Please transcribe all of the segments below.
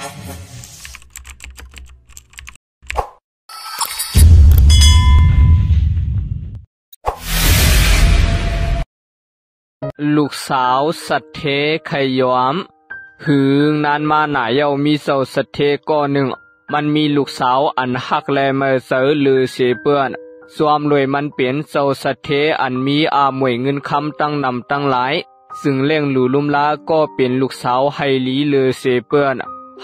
ลูกสาวสัตเทไขยอมหือนานมาหนาเยามีเสาสัตเทก้อหนึ่งมันมีลูกสาวอันหักแลเมอเสือลือเสเปื้อนสวมรวยมันเปลี่ยนเสาสัตเทอันมีอาหมวยเงินคำตั้งนำตั้งหลายซึ่งเล่งหลูลุมลาก็เป็นลูกสาวไฮลีลือเสเปื้อน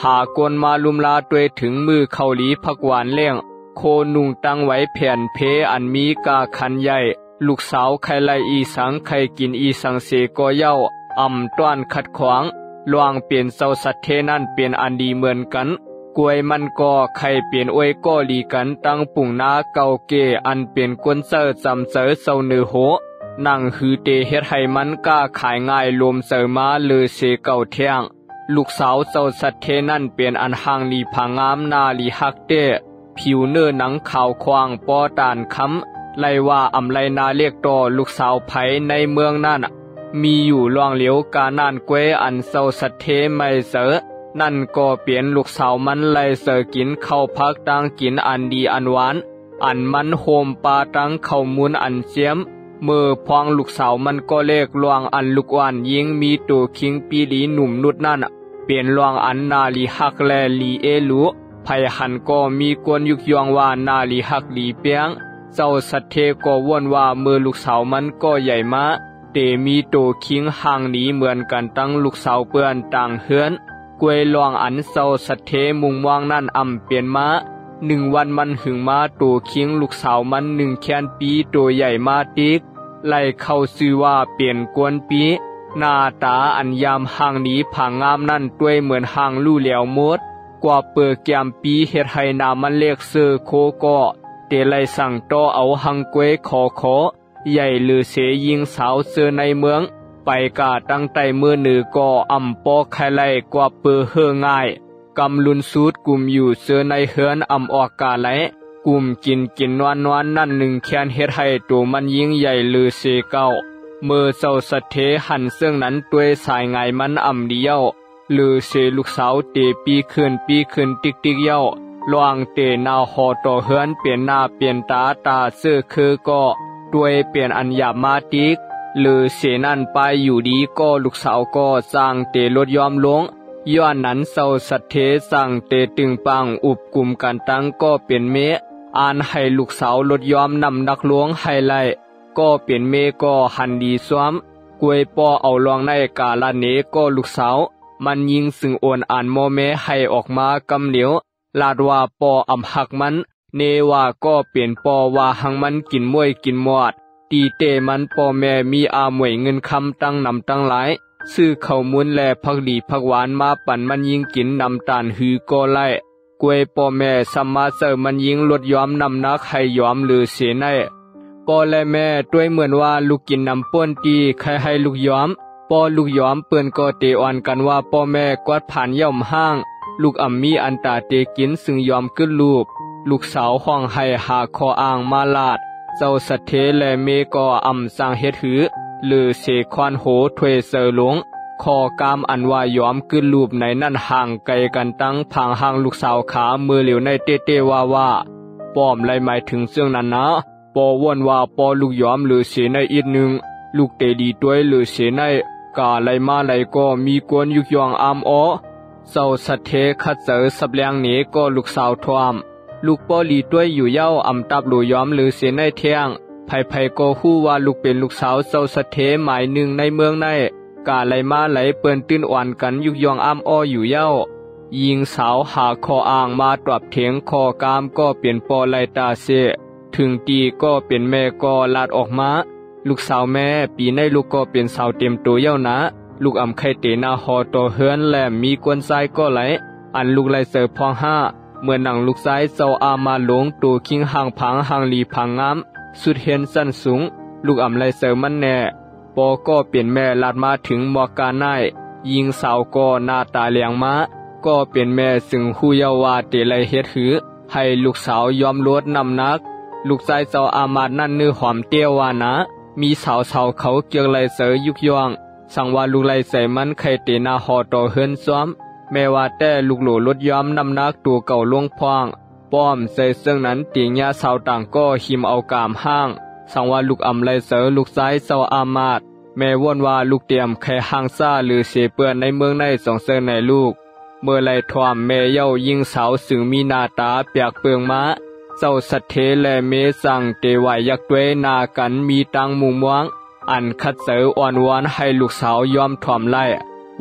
หากวนมาลุมลาด้วยถึงมือเขาลีผักหวานเล่งโคนุ่งตั้งไว้แผ่นเพอันมีกาคันใหญ่ลูกสาวไข่ไลอีสังไข่กินอีสังเสก็เย้าอ่ำต้อนขัดขวางลวงเปลี่ยนเสาสัตเทนั่นเป็นอันดีเหมือนกันกวยมันก็ไข่เปลี่ยนอวยก็ลีกันตั้งปุ่งนาเก่าเกอันเป็นกวนเซอร์จำเสอเสาเนือโหนั่งฮือเตเฮ็ดให้มันกล้าขายง่ายลมเสอมาลือเสเก่าเที่ยงลูกสาวเสาสัตเทนั่นเป็นอันห่างลีผางามนาลีฮักเตผิวเนื้อหนังขาวควางปอตานคำไลว่าอำไลนาเรียกต่อลูกสาวไผในเมืองนั่นมีอยู่ล่วงเหลียวกานานกวยอันเศร้าสัตเทไม่เสอนั่นก็เปลี่ยนลูกสาวมันไลเสอกินข้าวพักตั้งกินอันดีอันหวานอันมันโฮมปาตั้งข้าวมูลอันเจียมเมื่อพองลูกสาวมันก็เลกลวงอันลูกอ่านยิงมีตัวคิงปีลีหนุ่มนุดนั่นเปลี่ยนลวงอันนาลีฮักแลลีเอลุไผหันก็มีกวนยุกยองว่านาลีฮักลีเปียงเจ้าสัตเทก็ว่นว่าเมื่อลูกสาวมันก็ใหญ่มาเตมีโตคิงห่างหนีเหมือนกันตั้งลูกสาวเปื้อนต่างเฮือนกวยลองอันเจ้าสัตเทมุงว่างนั่นเปลี่ยนมา1 วันมันหึงมาโตคิงลูกสาวมัน1 แค้นปีโตใหญ่มาติกไล่เข้าซื่อว่าเปลี่ยนกวนปีหน้าตาอันยามห่างหนีผางงามนั่นด้วยเหมือนห่างลู่เหลียวมดกว่าเปิดแก้มปีเฮ็ดให้นามันเรียกเสือโคก็เตไลสั่งต่อเอาหังกวยขอใหญ่หรือเสยิงสาวเสือในเมืองไปกาตั้งไตมือหนือก็ปอไข่ไลกว่าเปือเฮือง่ายกำลุนสูดกลุ่มอยู่เสือในเฮือนออกกาไหลกลุ่มกินนนั่น1 แค้นเฮ็ดให้ตัวมันยิ่งใหญ่หรือเสเก้าเมื่อเจ้าสัตเทหันเสื่องนั้นด้วยสายไงมันเดียวหรือเสลูกสาวเตปีขึ้นติ๊กเย้าลวงเตนาหอต่อเฮือนเปลี่ยนหน้าเปลี่ยนตาเสื้อคือก็ด้วยเปลี่ยนอันหยาบมาติกหรือเสนั่นไปอยู่ดีก็ลูกสาวก็สร้างเตลดยอมลงย้อนนั้นเศร้าสัตเทสั่งเตตึงปังอุบกลุ่มกันตั้งก็เป็นเมอ่านให้ลูกสาวลดยอมนำนักหลวงให้ไล่ก็เป็นเมก็หันดีซ้อมกวยปอเอาลองในกาลเนก็ลูกสาวมันยิงซึ่งโอนอ่านโมเมให้ออกมากำเหลียวลาดว่าปอหักมันเนว่าก็เปลี่ยนปอว่าหังมันกินมวยกินมอดตีเตมันปอแม่มีอาหมวยเงินคำตั้งนำตั้งหลายซื้อข้าวมูลแลผักดีผักหวานมาปั่นมันยิงกินนำตาลหือก็ไล่กวยปอแม่สัมมาเสอมันยิงลดยอมนำนักให้ยอมหรือเสียในปอและแม่ด้วยเหมือนว่าลูกกินนำป้นตีใครให้ลูกยอมปอลูกยอมเปื่อนก็เตอ่อนกันว่าปอแม่กวาดผ่านย่อมห้างลูกมีอันตาเตกินซึ่งยอมขึ้นลูกสาวห้องให้หาคออ่างมาลาดเจ้าสัตเทและเมก็สร้างเฮ็ดหือหรือเสควานโหถวยเสอหลงคอกามอันว่ายอมขึ้นในนั่นห่างไกลกันตั้งผางห่างลูกสาวขามือเหลียวในเตว่าป้อมไรหมายถึงเสื่องนั้นนะปอว่นว่าปอลูกยอมหรือเสในอีกหนึ่งลูกเตดีด้วยหรือเสในกาไรมาไรก็มีกวนยุกยองเจ้าสัตเทคัดเสอสับแรงเนก็ลูกสาวทวามลูกปอลีด้วยอยู่เย้าตับหลูยอมหรือเสในเที่ยงไผก็ฮู้ว่าลูกเป็นลูกสาวเจ้าสัตเทหมายหนึ่งในเมืองในกาไรมาไหลเปิ้นตื้นอ่อนกันยุกยองอยู่เย้ายิงสาวหาคออ่างมาตรับเถียงคอกามก็เปลี่ยนปอไลตาเสถึงตีก็เป็นแม่ก็ลาดออกมาลูกสาวแม่ปีในลูกก็เป็นสาวเต็มตัวเย้านะลูกไข่เตนาหอต่อเฮือนแหลมมีกวนทรายก็ไหลอันลูกไลเสือพองเมื่อหนังลูกซ้ายเจ้ามาหลงตัวคิงห่างผังห่างลีผังงามสุดเห็นสั้นสูงลูกไลเสือมันแน่ปอก็เปลี่ยนแม่ลาดมาถึงมอกาไนยิงสาวก็หน้าตาเลียงมาก็เปลี่ยนแม่ซึ่งฮู้เยาว่าเตไลเฮ็ดหือให้ลูกสาวยอมลดน้ำหนักลูกชายเจ้ามาดนั่นเนื้อหอมเตี้ยวว่านะมีสาวเขาเกี่ยวไลเสือยุกยองสั่งว่าลูกไลใส่มันไข่เตนาหอต่อเฮือนซ้อม แม้ว่าแต่ลูกโหลลดย้อมน้ำหนักตัวเก่าลงพองป้อมใส่ซึ่งนั้นตีญาสาวต่างก็หิมเอากามห้างสังว่าลูกอำไลเสอลูกซ้ายเซาอามาดแม้ว่นว่าลูกเตรียมไข่ห้างซ่าหรือเสเปื้อนในเมืองในสองเซิงในลูกเมื่อไล่ทวามแม่เย้ายิงสาวสึงมีหน้าตาเปียกเปืองม้าเจ้าสัตเทและเมสังเตวายยักด้วยนากันมีตังมุงม่วงอันคัดเสืออ่อนวอนให้ลูกสาวยอมถ่อมไล่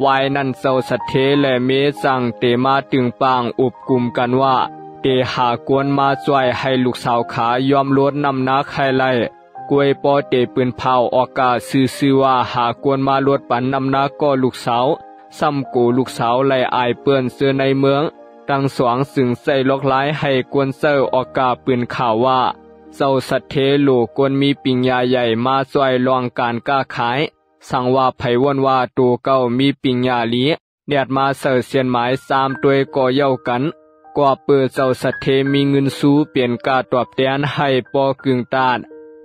วายนั่นเจ้าสัตเทและเมสังเตมาตึงปางอุบกุมกันว่าเตหากวนมาช่วยให้ลูกสาวขายอมลดน้ำหนักให้ไล่กวยปอเตปืนเผาออกาซื่อว่าหากวนมาลดปันน้ำหนักก็ลูกสาวซ้ำกูลูกสาวไล่อายเปื้อนเสื้อในเมืองตั้งสวงสึงใส่ล็อกไล่ให้กวนเซอร์ออกาปืนข่าวว่าเจ้าสัตเทโลกวนมีปิญญาใหญ่มาช่วยลองการก้าขายสั่งว่าไผว่นว่าตัวเก่ามีปิญญาลีเนียดมาเสิร์เสียนหมาย3ตัวก่อเย้ากันกว่าเปิดเจ้าสัตเทมีเงินสู้เปลี่ยนกาตอบแทนให้ปอกึ่งตาน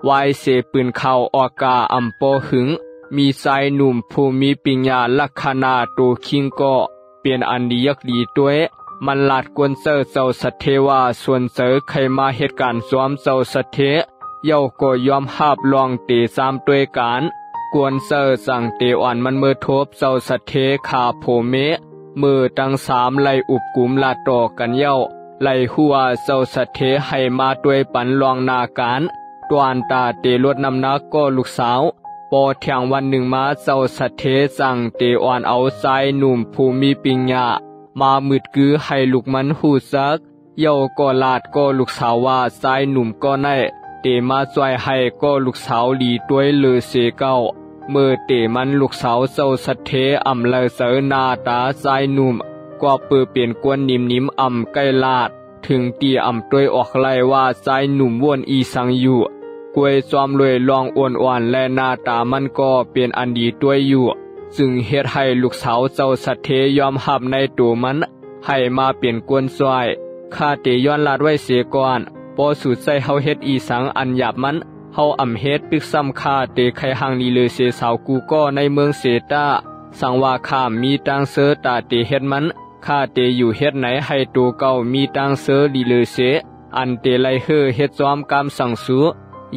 วายเสปืนเข้าออกาอำปอหึงมีชายหนุ่มผู้มีปิญญาลักษณะตัวคิงก็เปลี่ยนอันดียักดีตัวมันลาดกวนเซอร์เจ้าสัตเทว่าส่วนเสอใครมาเหตุการณ์สวมเจ้าสัตเทเย้าก็ยอมหาบลองเตะ3ตัวการกวนเซอร์สั่งเตอ่อนมันเมื่อทบเจ้าสัตเทขาโผเมมือตั้ง3ไล่อุบกุมลาดต่อกันเย้าไล่หัวเจ้าสัตเทให้มาด้วยปันลองนาการตวนตาเตลดน้ำหนักก็ลูกสาวพอเที่ยงวันหนึ่งมาเจ้าสัตเทสั่งเตอ่อนเอาชายหนุ่มผู้มีปิญญามามืดกือให้ลูกมันหูซักเย้าก็ลาดก็ลูกสาวว่าชายหนุ่มก็ได้เตมาช่วยให้ก็ลูกสาวหลีด้วยเลือเสเก้าเมื่อเตมันลูกสาวเจ้าสัตเทอำเลเสอนาตาชายหนุ่มก็เปื้อเปลี่ยนกวนนิ่มอำใกล้ลาดถึงตีอำด้วยออกไล่ว่าชายหนุ่มวนอีสังอยู่กวยซ้อมรวยลองอ่อนและหน้าตามันก็เป็นอันดีด้วยอยู่จึงเฮ็ดให้ลูกสาวเจ้าสัตเทยอมหับในตัวมันให้มาเปลี่ยนกวนซอยข้าเตย้อนลาดไว้เสียก่อนพอสูดใส่เฮาเฮ็ดอีสังอันหยาบมันเฮาอำเฮ็ดปิกซ้ำข้าเตไขหังนีเลยเสสาวกูก็ในเมืองเสตาสังว่าข้ามีตังเสอตาเตเฮ็ดมันข้าเตอยู่เฮ็ดไหนให้ตัวเก่ามีตังเสอดีเลยเสอันเตไลเฮอเฮ็ดซ้อมกำสั่งสู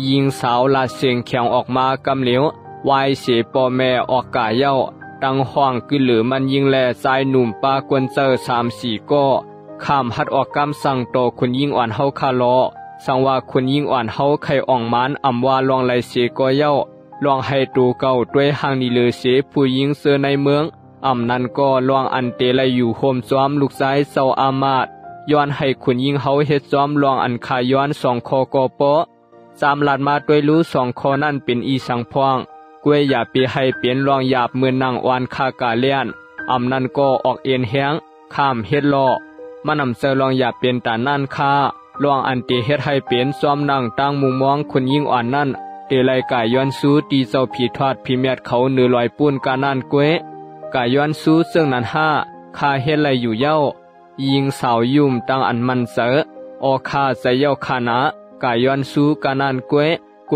ยิงสาวลาเสียงแข็งออกมากำเหลววายเสปอแม่ออกกาเย้าตั้งห้องคือหรือมันยิงแลชายหนุ่มปากวนเจอ3-4ก็ข้ามหัดออกกำสั่งโตคนยิงอ่อนเฮาคาลอสังว่าคนยิงอ่อนเฮาไข่อ่องมันอำว่าลองไลเสก็เย้าลองให้ตัวเก่าด้วยหางนีเลเสผู้ยิงเสือในเมืองอำนั้นก็ลองอันเตไลอยู่โฮมซ้อมลูกชายเซาอามาดย้อนให้คนยิงเฮาเฮ็ดซ้อมลองอันคาย้อน2คอกอปอ3ลาดมาด้วยรู้2คอนั่นเป็นอีสังพองกวยอย่าไปให้เปลี่ยนลองหยาบเมื่อนั่งวานคากาเลียนอำนั้นก็ออกเอ็นแห้งข้ามเฮ็ดล้อมันนำเซอลองหยาบเป็นตานั่นค่าลองอันเตเฮ็ดให้เปลี่ยนซ้อมนั่งตั้งมุมมองคนยิงอ่อนนั่นเตไลกายย้อนสู้ตีเจ้าผีทอดพิเมียดเขาเนื้อลอยปูนกานั่นกวยกายย้อนสู้ซึ่งนั้น5ข้าเฮ็ดไรอยู่เย้ายิงสาวยุ่มตั้งอันมันเสอออข้าใส่เย้าขานะกายย้อนสู้กานั่นก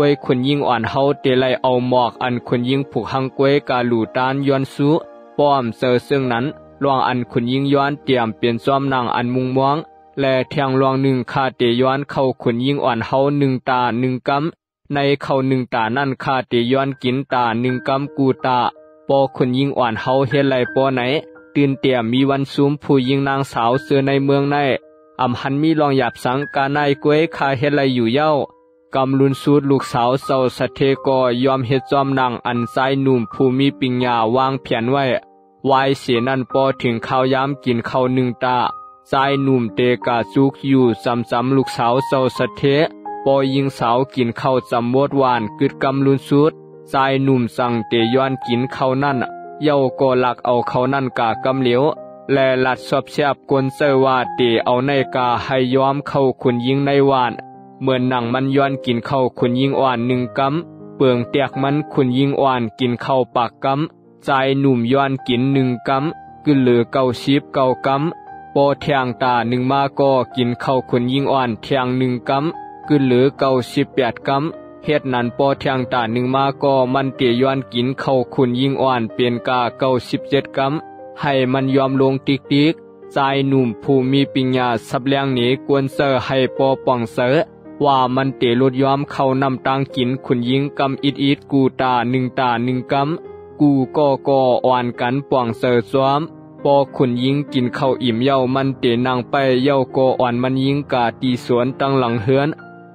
วยคนยิงอ่อนเฮาเตไลเอาหมอกอันคนยิงผูกหังกวยกาหลูตานย้อนสู้ป้อมเซอซึ่งนั้นลองอันคนยิงย้อนเตรียมเปลี่ยนซ้อมนางอันมุงม่วงและเทียงลอง1คาเตย้อนเข้าคนยิงอ่อนเฮา1ตา1กำในเข้า1ตานั่นคาเตย้อนกินตา1กำกูตาปอคนยิงอ่อนเฮาเฮ็ดไรปอไหนตื่นเตรียมมีวันซุมผู้ยิงนางสาวเสือในเมืองในอำหันมีลองหยาบสังกานายกวยคาเฮ็ดไรอยู่เย้ากำลุนสูดลูกสาวเซาสะเทกอยอมเฮ็ดจอมนางอันชายหนุ่มผู้มีปิญญาวางแผนไว้วายเสนั่นปอถึงข้าวยามกินข้าว1ตาชายหนุ่มเตกาซุกอยู่ซ้ำลูกสาวเซาสะเทปอยิงสาวกินข้าวจำมดหวานกึดกำลุนสูดชายหนุ่มสั่งเตย้อนกินข้าวนั่นเย้าก็หลักเอาข้าวนั่นกากำเหลวและลัดซอบแซบกวนเซอว่าเตเอาในกาให้ยอมเข้าคนยิงในหวานเหมือนหนังมันย้อนกินข้าวคนยิงอ่อน1กำเปลืองเตียกมันคนยิงอ่อนกินข้าวปากกำชายหนุ่มย้อนกิน1กำคือเหลือ90 9กำปอเทียงตา1มาก็กินข้าวคนยิงอ่อนเทียง1กำคือเหลือ98กำเฮ็ดนั้นปอเทียงตา1มาก็มันเตย้อนกินข้าวคนยิงอ่อนเปลี่ยนกา97กำ ให้มันยอมลงติกๆใจหนุ่มผู้มีปัญญาสับแรงนี้กวนเซอให้ปอป่องเสอว่ามันเตลดยอมเข้านำตังกินขุนยิงกำอิดกูตา1 ตา 1 กำกูก็อ่อนกันป่องเสอซ้อมปอขุนยิงกินข้าวอิ่มเย้ามันเตนางไปเย้าก็อ่อนมันยิงกาตีสวนตั้งหลังเฮือน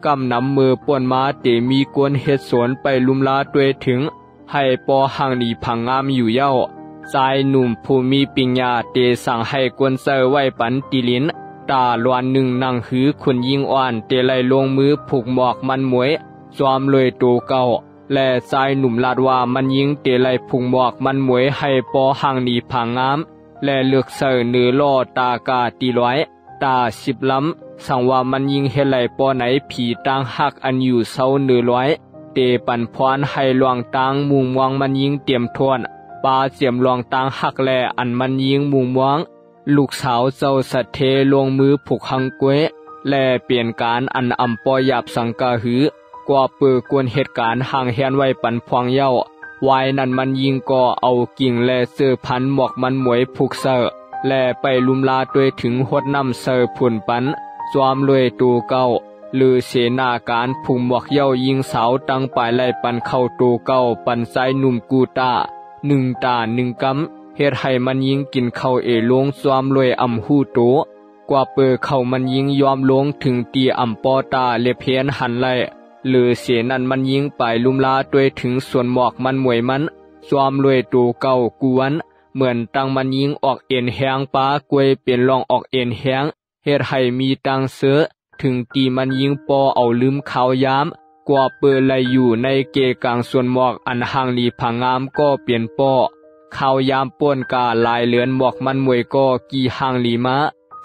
กำนำมือป่วนมาเตมีกวนเฮ็ดสวนไปลุมลาด้วยถึงให้ปอห่างหนีผังงามอยู่เย้าชายหนุ่มผู้มีปัญญาเตสั่งให้กวนเซอไว้ปันติลินตาลวน1นั่งหือขุนยิงอ่อนเตไลลงมือผูกหมอกมันมวยจอมเลยตัวเก่าและชายหนุ่มลาดว่ามันยิงเตไลผูกหมอกมันมวยให้ปอห่างหนีผังงามและเลือกเสอเนื้อล่อตากาตีร้อยตา10 ลำสั่งว่ามันยิงเฮไหลปอไหนผีต่างหักอันอยู่เศร้าเนื้อร้อยเตปันพรให้ลวงตางมุงมวงมันยิงเตรียมทวนปาเจียมลวงตางหักแลอันมันยิงมุงมวงลูกสาวเจ้าสัตเทลงมือผูกหังกวยและเปลี่ยนการอันอำปอหยาบสังกาหือกว่าเปือกวนเหตุการณ์ห่างแหนไว้ปันพวงเย้าวายนั้นมันยิงก็เอากิ่งและเสื้อพันหมอกมันหมวยผูกเสอและไปลุมลาด้วยถึงหดน้ำเสอผุนปันจอมรวยตูเก้าหรือเสนาการผูกหมวกเย้ายิงสาวตั้งปลายไล่ปันเข้าตูเก้าปันไซหนุ่มกูตา1 ตา 1 กำเฮ็ดให้มันยิงกินเข้าลงจอมรวยอำหูโตกว่าเปือเข้ามันยิงยอมลงถึงตีอำปอตาเลเพียนหันไล่หรือเสียนั้นมันยิงไปลุมลาด้วยถึงส่วนหมอกมันมวยมันจอมรวยตูเก้ากวนเหมือนตังมันยิงออกเอ็นแหงปากวยเป็นรองออกเอ็นแหงเฮ็ดให้มีตังเสือถึงตีมันยิงปอเอาลืมขาวยามกว่าเปือไหลอยู่ในเกกลางส่วนหมอกอันห่างหลีผังงามก็เปลี่ยนปอข้าวยามป่วนกาลายเลือนหมอกมันมวยก็กี่ห่างหลีมา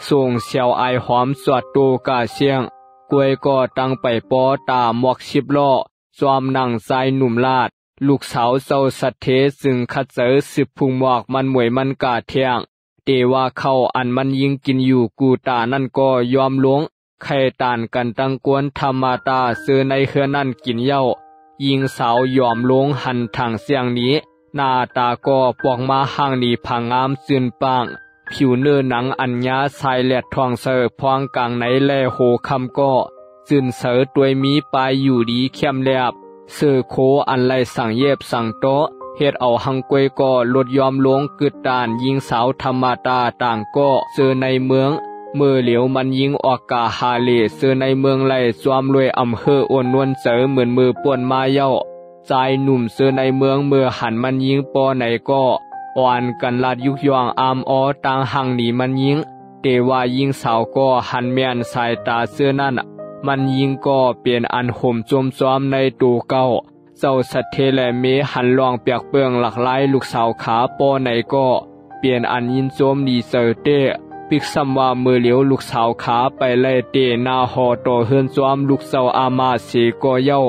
ส่งเสียวไอหอมสวดโตกาเสียงกวยก็ตั้งไปปอตาหมอก10 ล้อจอมนั่งใจหนุ่มลาดลูกสาวเจ้าสัตเทจึงคัดเจอ10พุงหมอกมันมวยมันกาเทียงเตว่าเข้าอันมันยิงกินอยู่กูตานั่นก็ยอมลงไข่ตานกันตั้งกวนธรรมาตาซื้อในเฮือนั่นกินเย้ายิงสาวยอมลงหันทางเสียงนี้หน้าตาก็ปวกมาห่างหนีผังงามจืนปางผิวเนื้อหนังอัญญาชายแหลดทองเสอพองกลางในแลโหคำก็จืนเสอตัวมีปลายอยู่ดีเข้มแลบเสือโคอันไลสั่งเย็บสั่งโตเฮ็ดเอาหังกวยก็ลดยอมลงกึดด่านยิงสาวธรรมาตาต่างก็เจอในเมืองเมื่อเหลียวมันยิงออกกาฮาเลเสือในเมืองไลจอมรวยอำเภออ้วนนวลเสอเหมือนมือป่วนมาเย้าใจหนุ่มเสือในเมืองเมื่อหันมันยิงปอไหนก็อ่อนกันลาดยุกยองอามออต่างห่างหนีมันยิงเตว่ายิงสาวก็หันแม่นสายตาเสื้อนั่นมันยิงก็เปลี่ยนอันห่มจมซ้อมในตูเก้าเจ้าสัตเทและเมหันลองเปียกเปืองหลักหลายลูกสาวขาปอไหนก็เปลี่ยนอันยินโจมดีเซอร์เตปิกซัมว่ามือเหลียวลูกสาวขาไปไล่เตนาหอต่อเฮือนซ้อมลูกสาวอามาเสก็เย้า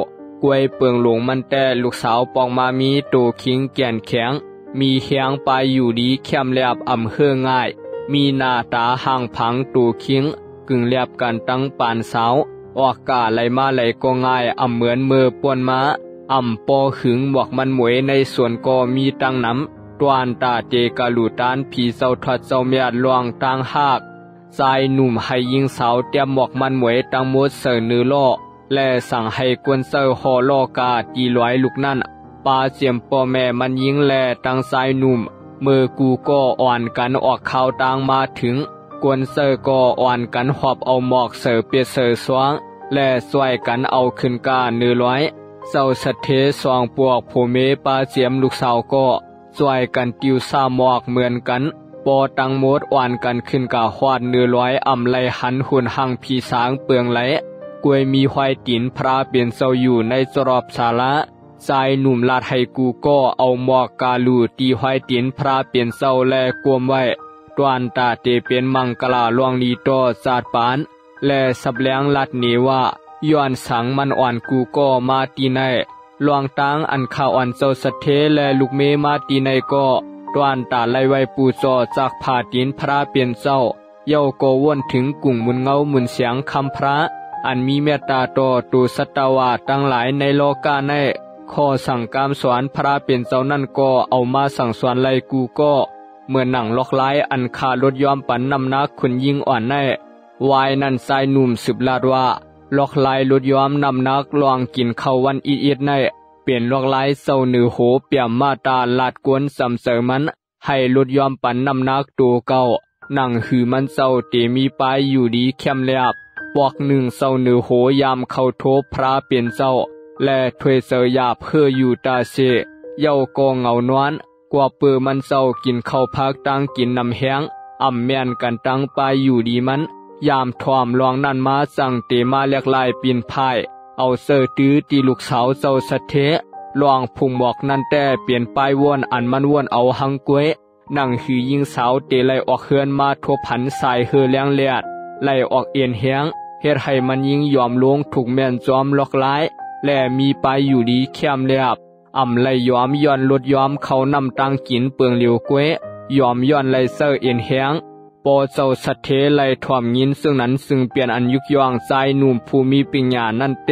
กวยเปืองหลงมันแต่ลูกสาวปองมามีตูคิงแก่นแข็งมีเฮียงไปอยู่ดีเข้มแลบอำเภอง่ายมีหน้าตาห่างพังตูคิงกึ่งแลบกันตั้งปานสาวออกกาไหลมาไหลก็ง่ายเหมือนมือป่วนมาปอหึงหมวกมันหมวยในส่วนก็มีตั้งน้ำตวนตาเจกาลูตานผีเจ้าทัดเจ้าเมียดลวงต่างหากชายหนุ่มให้ยิงสาวเตรียมหมวกมันหมวยตั้งมดเสอเนื้อล่อและสั่งให้กวนเซอร์ฮอลอกาตีร้อยลูกนั่นปาเจียมปอแม่มันยิงแลตั้งชายหนุ่มมือกูก็อ่อนกันออกข่าวต่างมาถึงกวนเซอร์ก็อ่อนกันหอบเอาหมอกเสอเปียเสอสวงและช่วยกันเอาขึ้นกาเนื้อร้อยเจ้าสัตเทสองพวกผู้เมปาเจียมลูกสาวก็ช่วยกันติวซาหมอกเหมือนกันปอตังมดอ่อนกันขึ้นกาฮวดเนื้อร้อยไหลหันหุ่นหังพีสางเปืองไหลกวยมีควายตินพระเปลี่ยนเจ้าอยู่ในจรอบศาลาชายหนุ่มลาดให้กูก็เอาหมอกกาลูตีควายตินพระเปลี่ยนเจ้าและกวมไว้ตวนตาเตเป็นมังกลาลวงนีโตจาดปานและสับแหลงลัดเนว่าย้อนสังมันอ่อนกูก็มาตีในลวงตังอันข่าวอ่อนเจ้าสะเทและลูกเมมาตีในก็ตวนตาไล่ไว้ปูจอจากผาตินพระเปลี่ยนเจ้าเย้าก็วนถึงกุ่งมุนเงามุนเสียงคำพระอันมีเมตตาต่อตูสัตวาตั้งหลายในโลกาในข้อสั่งการสอนพระเป็นเจ้านั่นก็เอามาสั่งสอนไล่กูก็ เมื่อหนังลอกไล่อันคารถยอมปันนำนักคนยิงอ่อนในวายนั่นชายหนุ่มสืบลาดว่าลอกไล่รถยอมนำนักลองกินข้าววันอีดในเปลี่ยนลอกไล่เศร้าเหนือโหเปี่ยมมาตาลาดกวนสำเสริมันให้รถยอมปันนำนักตัวเก่านั่งหือมันเศร้าเตมีปลายอยู่ดีเข้มแลบปอกหนึ่งเศร้าเหนือโหยามเข้าโทบพระเปลี่ยนเศร้าและถวยเสยหยาบเพื่ออยู่ตาเสเย้ากองเงานวลกว่าเปือมันเศร้ากินข้าวพักตั้งกินน้ำแห้งอ่ำแม่นกันตั้งปลายอยู่ดีมันยามทอมลองนั่นมาสั่งเตมาเลียกลายปีนพายเอาเสอตื้อตีลูกสาวเจ้าสะเทลองพุงบอกนั่นแต่เปลี่ยนปลายวนอันมันวนเอาหังกวยนั่งหือยิงสาวเตไลออกเฮือนมาทบผันสายเฮือแรงเลียดไล่ออกเอียนแห้งเฮ็ดให้มันยิงยอมลงถูกแม่นจอมล็อกลายและมีปลายอยู่ดีแคมเลียบอ่ำไลยอมย้อนลดยอมเขานำตังกินเปืองเหลียวกวยยอมย้อนไลเซอร์เอียนแห้งปอเจ้าสัตเทไลถ่อมยินซึ่งนั้นซึ่งเปลี่ยนอันยุกย่องใจหนุ่มผู้มีปัญญานั่นเต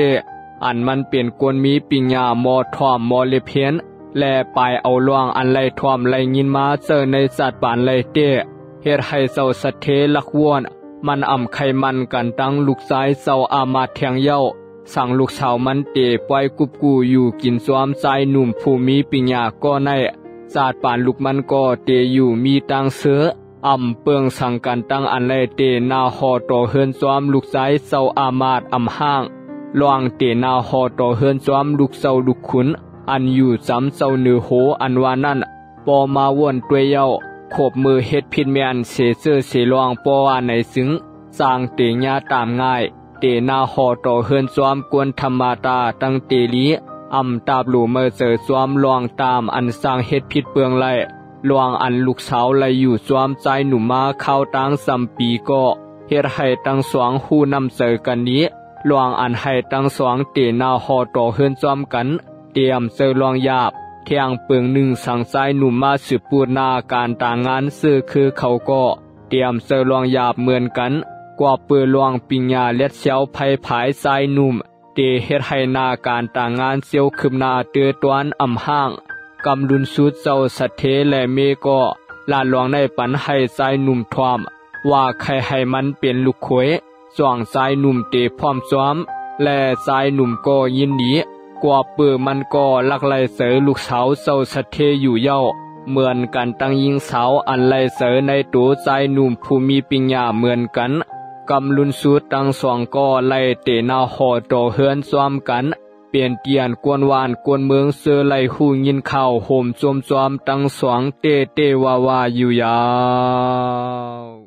อันมันเปลี่ยนกวนมีปัญญามอถ่อมมอเลเพียนและปลายเอาล่วงอันไลถ่อมไลยินมาเจอในสัตว์ปานไลเตเฮ็ดให้เจ้าสัตเทลักวนมันอ่ำไขมันกันตั้งลูกซ้ายเจ้าอามาแทงเย้าสั่งลูกสาวมันเตปล่อยกุบกูอยู่กินซ้อมใจหนุ่มผู้มีปัญญาก็ในศาสตร์ปานลูกมันก็เตอยู่มีตังเสืออ่ำเปิงสั่งกันตั้งอันไลเตนาหอต่อเฮือนซ้อมลูกซ้ายเจ้าอามาดอ่ำห้างลองเตนาหอต่อเฮือนซ้อมลูกเจ้าลูกขุนอันอยู่ซ้ำเจ้าเหนือโหอันว่านั่นปอมาวนตัวเย้าขบมือเฮ็ดผิดแม่นเสเสื้อเสลองปอว่าในซึ้งสร้างเตญาตามง่ายเตนาหอต่อเฮือนซ้อมกวนธรรมาตาตั้งเตลีอำตาบหลูเมื่อเจอซ้อมลองตามอันสร้างเฮ็ดผิดเปลืองไลลวงอันลูกสาวไลอยู่ซ้อมใจหนุ่มมาเข้าตั้งสัมปีก็เฮ็ดให้ตั้งสวงหูนำเจอกันนี้ลวงอันให้ตั้งสวงเตนาหอต่อเฮือนซ้อมกันเตรียมเจอลองหยาบเที่ยงเปิงหนึ่งสั่งใจหนุ่มมาสืบปูนาการต่างงานซื้อคือเขาก็เตรียมเจอลองหยาบเหมือนกันกว่าเปือลวงปิญญาเล็ดเสียวไผ่ผายสายหนุ่มเตเฮ็ดให้นาการต่างงานเสียวคืบนาเตือตวนอ่ำห้างกำลุนสุดเจ้าสัตเทและเมก็ลาลวงในปันให้สายหนุ่มทอมว่าใครให้มันเป็นลูกขวยส่วงสายหนุ่มเตพร้อมซ้อมและสายหนุ่มก็ยินดีกว่าเปือมันก็ลักไลเสือลูกสาวเจ้าสัตเทอยู่เย้าเหมือนกันตั้งยิงสาวอันไลเสือในตัวสายหนุ่มผู้มีปัญญาเหมือนกันกำลุนสูดตั้งสองก็ไล่เตนาหอต่อเฮือนซ้อมกันเปลี่ยนเตียนกวนวานกวนเมืองเสือไล่หูยินข่าวโหมจมซ้อมตั้งสองเตวาวาอยู่ยาว